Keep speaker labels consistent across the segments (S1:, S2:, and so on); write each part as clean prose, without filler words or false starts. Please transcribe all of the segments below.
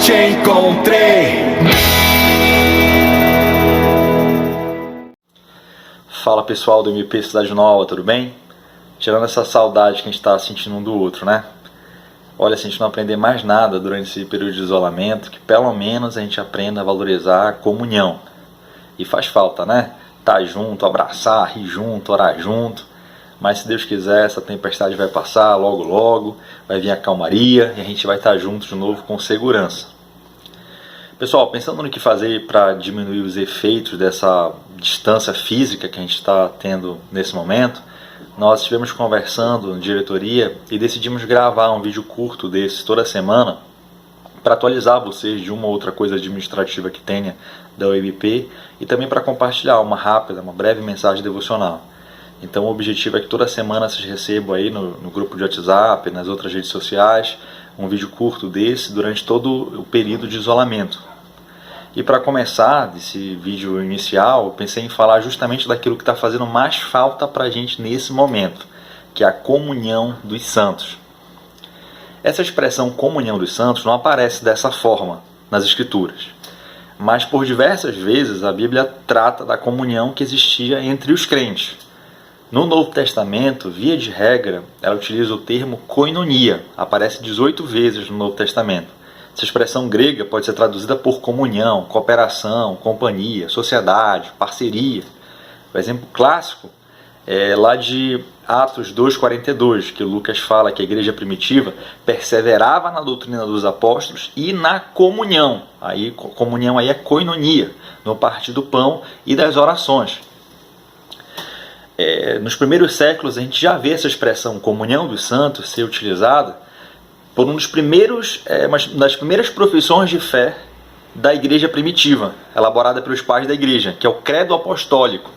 S1: te encontrei.
S2: Fala pessoal do MP Cidade Nova, tudo bem? Tirando essa saudade que a gente está sentindo um do outro, né? Olha, se a gente não aprender mais nada durante esse período de isolamento, que pelo menos a gente aprenda a valorizar a comunhão. E faz falta, né? Tá junto, abraçar, rir junto, orar junto. Mas se Deus quiser, essa tempestade vai passar logo logo, vai vir a calmaria e a gente vai estar junto de novo com segurança. Pessoal, pensando no que fazer para diminuir os efeitos dessa distância física que a gente está tendo nesse momento, nós estivemos conversando na diretoria e decidimos gravar um vídeo curto desse toda semana para atualizar vocês de uma ou outra coisa administrativa que tenha da UEBP e também para compartilhar uma rápida, uma breve mensagem devocional. Então o objetivo é que toda semana vocês recebam aí no grupo de WhatsApp, nas outras redes sociais, um vídeo curto desse durante todo o período de isolamento. E para começar desse vídeo inicial, eu pensei em falar justamente daquilo que está fazendo mais falta para a gente nesse momento, que é a comunhão dos santos. Essa expressão comunhão dos santos não aparece dessa forma nas Escrituras, mas por diversas vezes a Bíblia trata da comunhão que existia entre os crentes. No Novo Testamento, via de regra, ela utiliza o termo koinonia, aparece 18 vezes no Novo Testamento. Essa expressão grega pode ser traduzida por comunhão, cooperação, companhia, sociedade, parceria. O exemplo clássico é lá de Atos 2,42, que Lucas fala que a igreja primitiva perseverava na doutrina dos apóstolos e na comunhão. Comunhão aí é koinonia, no partir do pão e das orações. Nos primeiros séculos a gente já vê essa expressão comunhão dos santos ser utilizada por uma das primeiras profissões de fé da igreja primitiva, elaborada pelos pais da igreja, que é o credo apostólico.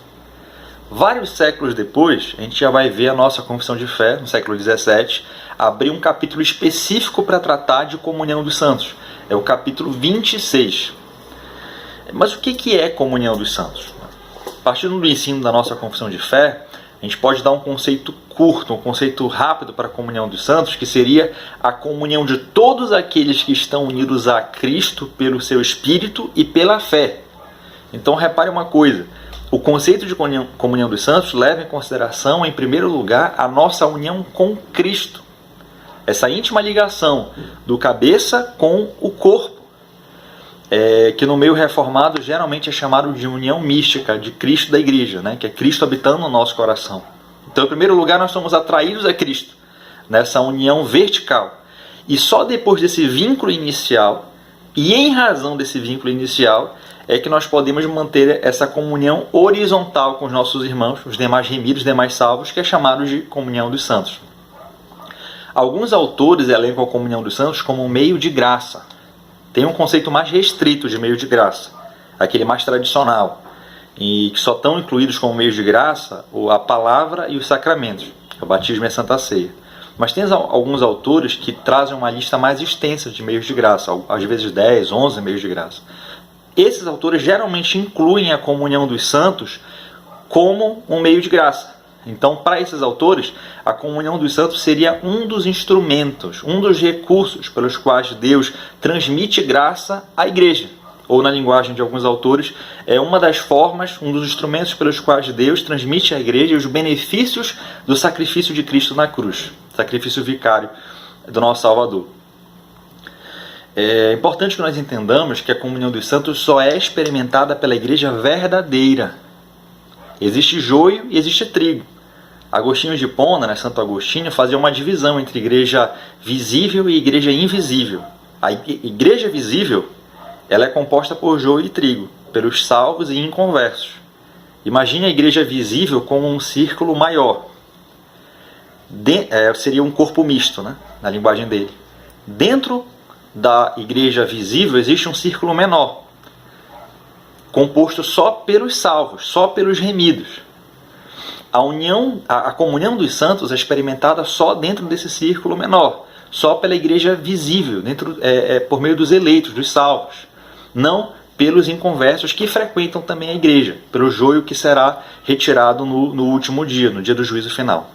S2: Vários séculos depois, a gente já vai ver a nossa confissão de fé, no século XVII, abrir um capítulo específico para tratar de comunhão dos santos. É o capítulo 26. Mas o que é comunhão dos santos? Partindo do ensino da nossa confissão de fé, a gente pode dar um conceito curto, um conceito rápido para a comunhão dos santos, que seria a comunhão de todos aqueles que estão unidos a Cristo pelo seu Espírito e pela fé. Então repare uma coisa, o conceito de comunhão dos santos leva em consideração, em primeiro lugar, a nossa união com Cristo. Essa íntima ligação do cabeça com o corpo. Que no meio reformado geralmente é chamado de união mística de Cristo da igreja, né? Que é Cristo habitando no nosso coração. Então, em primeiro lugar, nós somos atraídos a Cristo, nessa união vertical. E só depois desse vínculo inicial, e em razão desse vínculo inicial, é que nós podemos manter essa comunhão horizontal com os nossos irmãos, os demais remidos, os demais salvos, que é chamado de comunhão dos santos. Alguns autores elencam a comunhão dos santos como um meio de graça. Tem um conceito mais restrito de meio de graça, aquele mais tradicional, e que só estão incluídos como meio de graça a palavra e os sacramentos, o batismo e a Santa Ceia. Mas tem alguns autores que trazem uma lista mais extensa de meios de graça, às vezes 10, 11 meios de graça. Esses autores geralmente incluem a comunhão dos santos como um meio de graça. Então, para esses autores, a comunhão dos santos seria um dos instrumentos, um dos recursos pelos quais Deus transmite graça à igreja. Ou, na linguagem de alguns autores, é uma das formas, um dos instrumentos pelos quais Deus transmite à igreja os benefícios do sacrifício de Cristo na cruz, sacrifício vicário do nosso Salvador. É importante que nós entendamos que a comunhão dos santos só é experimentada pela igreja verdadeira. Existe joio e existe trigo. Agostinho de Hipona, né, Santo Agostinho, fazia uma divisão entre igreja visível e igreja invisível. A igreja visível ela é composta por joio e trigo, pelos salvos e inconversos. Imagine a igreja visível como um círculo maior. Seria um corpo misto, né, na linguagem dele. Dentro da igreja visível existe um círculo menor, composto só pelos salvos, só pelos remidos. A comunhão dos santos é experimentada só dentro desse círculo menor, só pela igreja visível, por meio dos eleitos, dos salvos, não pelos inconversos que frequentam também a igreja, pelo joio que será retirado no último dia, no dia do juízo final.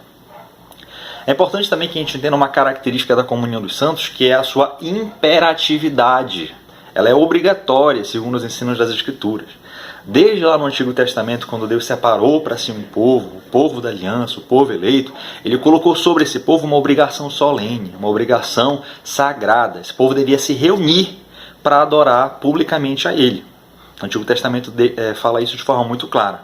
S2: É importante também que a gente entenda uma característica da comunhão dos santos, que é a sua imperatividade. ela é obrigatória, segundo os ensinos das Escrituras. Desde lá no Antigo Testamento, quando Deus separou para si um povo, o povo da aliança, o povo eleito, Ele colocou sobre esse povo uma obrigação solene, uma obrigação sagrada. Esse povo devia se reunir para adorar publicamente a Ele. O Antigo Testamento fala isso de forma muito clara.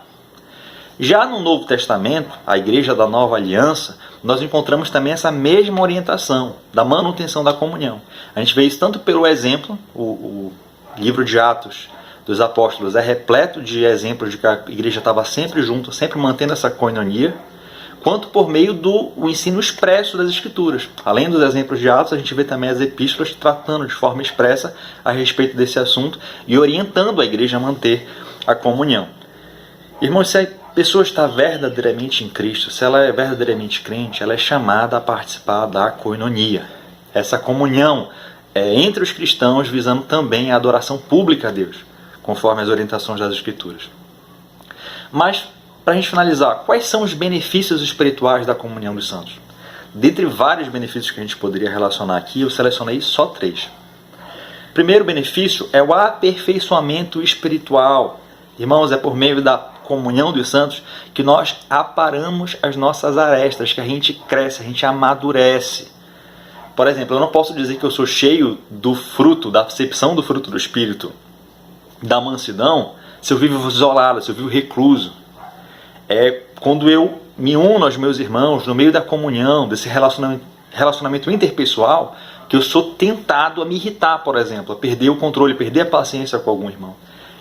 S2: Já no Novo Testamento, a Igreja da Nova Aliança, nós encontramos também essa mesma orientação da manutenção da comunhão. A gente vê isso tanto pelo exemplo, o livro de Atos dos Apóstolos é repleto de exemplos de que a igreja estava sempre junto, sempre mantendo essa koinonia, quanto por meio do ensino expresso das Escrituras. Além dos exemplos de Atos, a gente vê também as epístolas tratando de forma expressa a respeito desse assunto e orientando a igreja a manter a comunhão. Irmãos, se a pessoa está verdadeiramente em Cristo, se ela é verdadeiramente crente, ela é chamada a participar da koinonia. Essa comunhão é entre os cristãos, visando também a adoração pública a Deus, conforme as orientações das Escrituras. Mas, para a gente finalizar, quais são os benefícios espirituais da comunhão dos santos? Dentre vários benefícios que a gente poderia relacionar aqui, eu selecionei só 3. O primeiro benefício é o aperfeiçoamento espiritual. Irmãos, é por meio da comunhão dos santos que nós aparamos as nossas arestas, que a gente cresce, a gente amadurece. Por exemplo, eu não posso dizer que eu sou cheio do fruto, da percepção do fruto do Espírito, da mansidão, se eu vivo isolado, se eu vivo recluso. É quando eu me uno aos meus irmãos, no meio da comunhão, desse relacionamento interpessoal, que eu sou tentado a me irritar, por exemplo, a perder o controle, perder a paciência com algum irmão.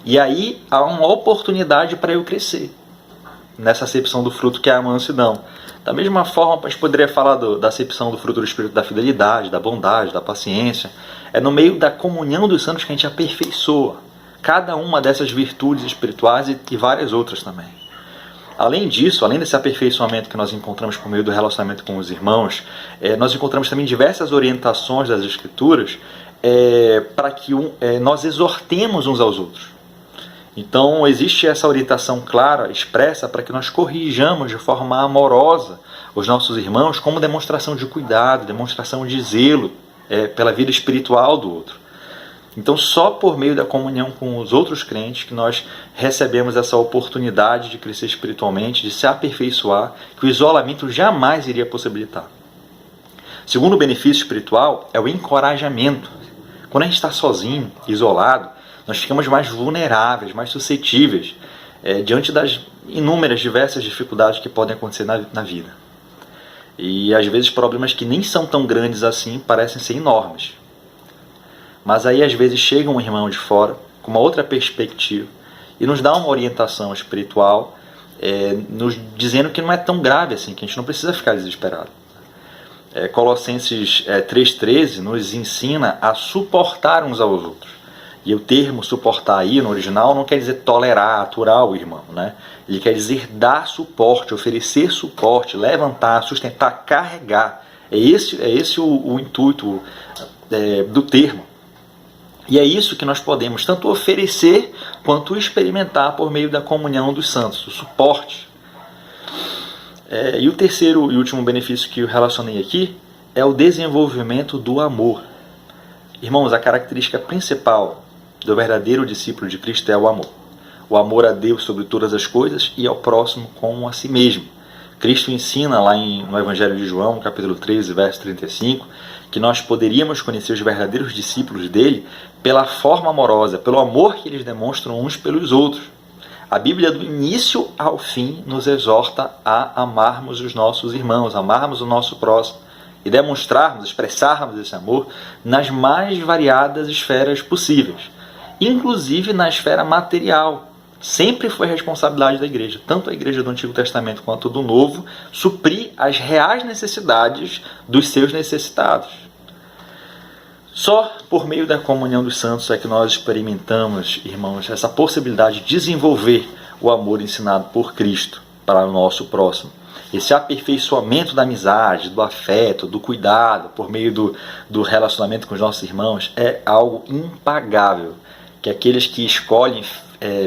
S2: E aí há uma oportunidade para eu crescer nessa acepção do fruto que é a mansidão. Da mesma forma, a gente poderia falar da acepção do fruto do Espírito, da fidelidade, da bondade, da paciência. É no meio da comunhão dos santos que a gente aperfeiçoa cada uma dessas virtudes espirituais e várias outras também. Além disso, além desse aperfeiçoamento que nós encontramos por meio do relacionamento com os irmãos, nós encontramos também diversas orientações das Escrituras para que nós exortemos uns aos outros. Então, existe essa orientação clara, expressa, para que nós corrijamos de forma amorosa os nossos irmãos como demonstração de cuidado, demonstração de zelo pela vida espiritual do outro. Então, só por meio da comunhão com os outros crentes que nós recebemos essa oportunidade de crescer espiritualmente, de se aperfeiçoar, que o isolamento jamais iria possibilitar. Segundo benefício espiritual é o encorajamento. Quando a gente está sozinho, isolado, nós ficamos mais vulneráveis, mais suscetíveis diante das inúmeras, diversas dificuldades que podem acontecer na vida. E às vezes problemas que nem são tão grandes assim parecem ser enormes. Mas aí às vezes chega um irmão de fora com uma outra perspectiva e nos dá uma orientação espiritual, nos dizendo que não é tão grave assim, que a gente não precisa ficar desesperado. Colossenses 3,13 nos ensina a suportar uns aos outros. E o termo suportar aí no original não quer dizer tolerar, aturar o irmão, né? Ele quer dizer dar suporte, oferecer suporte, levantar, sustentar, carregar. É esse o intuito do termo. E é isso que nós podemos tanto oferecer quanto experimentar por meio da comunhão dos santos, o suporte. E o terceiro e último benefício que eu relacionei aqui é o desenvolvimento do amor. Irmãos, a característica principal do verdadeiro discípulo de Cristo é o amor. O amor a Deus sobre todas as coisas e ao próximo como a si mesmo. Cristo ensina lá no Evangelho de João, capítulo 13, verso 35, que nós poderíamos conhecer os verdadeiros discípulos dele pela forma amorosa, pelo amor que eles demonstram uns pelos outros. A Bíblia, do início ao fim, nos exorta a amarmos os nossos irmãos, amarmos o nosso próximo e demonstrarmos, expressarmos esse amor nas mais variadas esferas possíveis, inclusive na esfera material. Sempre foi responsabilidade da igreja, tanto a igreja do Antigo Testamento quanto do Novo, suprir as reais necessidades dos seus necessitados. Só por meio da comunhão dos santos é que nós experimentamos, irmãos, essa possibilidade de desenvolver o amor ensinado por Cristo para o nosso próximo. Esse aperfeiçoamento da amizade, do afeto, do cuidado, por meio do relacionamento com os nossos irmãos, é algo impagável, que aqueles que escolhem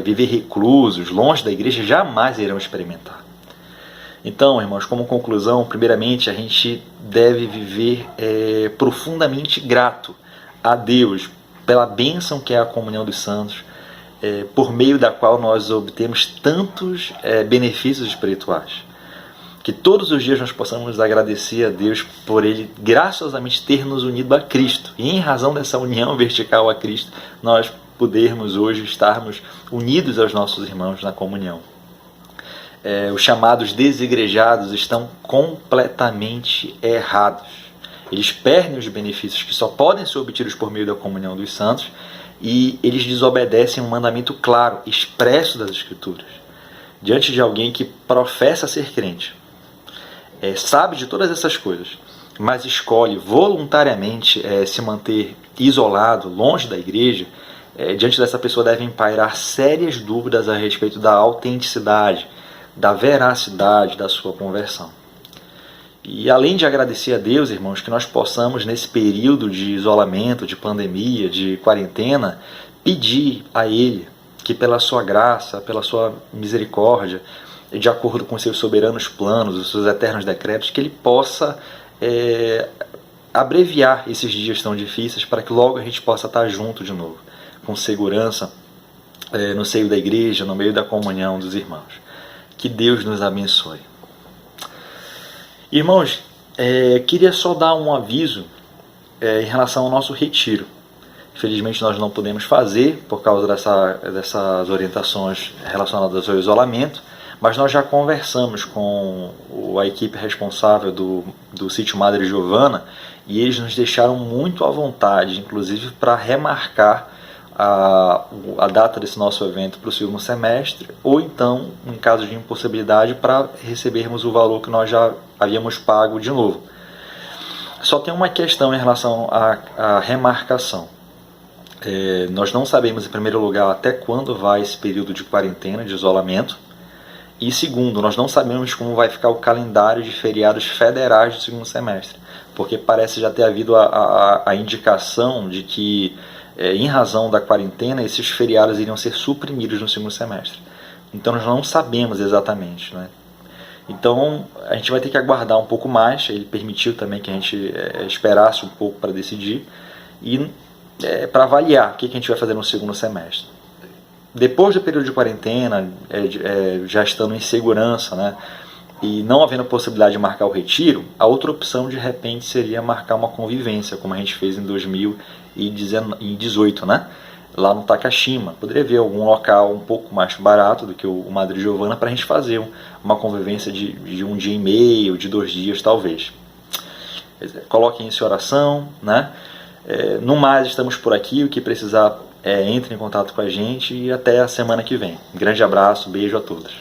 S2: viver reclusos, longe da igreja, jamais irão experimentar. Então, irmãos, como conclusão, primeiramente, a gente deve viver profundamente grato a Deus pela bênção que é a comunhão dos santos, por meio da qual nós obtemos tantos benefícios espirituais. Que todos os dias nós possamos agradecer a Deus por Ele graciosamente ter nos unido a Cristo. E em razão dessa união vertical a Cristo, nós podermos hoje estarmos unidos aos nossos irmãos na comunhão. Os chamados desigrejados estão completamente errados. Eles perdem os benefícios que só podem ser obtidos por meio da comunhão dos santos e eles desobedecem um mandamento claro, expresso das Escrituras. Diante de alguém que professa ser crente, sabe de todas essas coisas, mas escolhe voluntariamente se manter isolado, longe da igreja, diante dessa pessoa devem pairar sérias dúvidas a respeito da autenticidade, da veracidade da sua conversão. E além de agradecer a Deus, irmãos, que nós possamos, nesse período de isolamento, de pandemia, de quarentena, pedir a Ele que pela sua graça, pela sua misericórdia, de acordo com os seus soberanos planos, os seus eternos decretos, que Ele possa abreviar esses dias tão difíceis para que logo a gente possa estar junto de novo, com segurança, no seio da igreja, no meio da comunhão dos irmãos. Que Deus nos abençoe. Irmãos, queria só dar um aviso em relação ao nosso retiro. Infelizmente nós não podemos fazer por causa dessas orientações relacionadas ao isolamento, mas nós já conversamos com a equipe responsável do sítio Madre Giovana e eles nos deixaram muito à vontade, inclusive para remarcar a data desse nosso evento para o segundo semestre, ou então, em caso de impossibilidade, para recebermos o valor que nós já havíamos pago de novo. Só tem uma questão em relação à remarcação. Nós não sabemos, em primeiro lugar, até quando vai esse período de quarentena, de isolamento. E segundo, nós não sabemos como vai ficar o calendário de feriados federais do segundo semestre, porque parece já ter havido a indicação de que, em razão da quarentena, esses feriados iriam ser suprimidos no segundo semestre. Então nós não sabemos exatamente, né? Então a gente vai ter que aguardar um pouco mais. Ele permitiu também que a gente esperasse um pouco para decidir e para avaliar o que a gente vai fazer no segundo semestre. Depois do período de quarentena, já estando em segurança, né, e não havendo possibilidade de marcar o retiro, a outra opção de repente seria marcar uma convivência, como a gente fez em 2018, né, lá no Takashima. Poderia haver algum local um pouco mais barato do que o Madre Giovana para a gente fazer uma convivência de um dia e meio, de 2 dias talvez. Coloquem isso em oração, né? No mais, estamos por aqui. O que precisar, entre em contato com a gente e até a semana que vem. Um grande abraço, beijo a todos.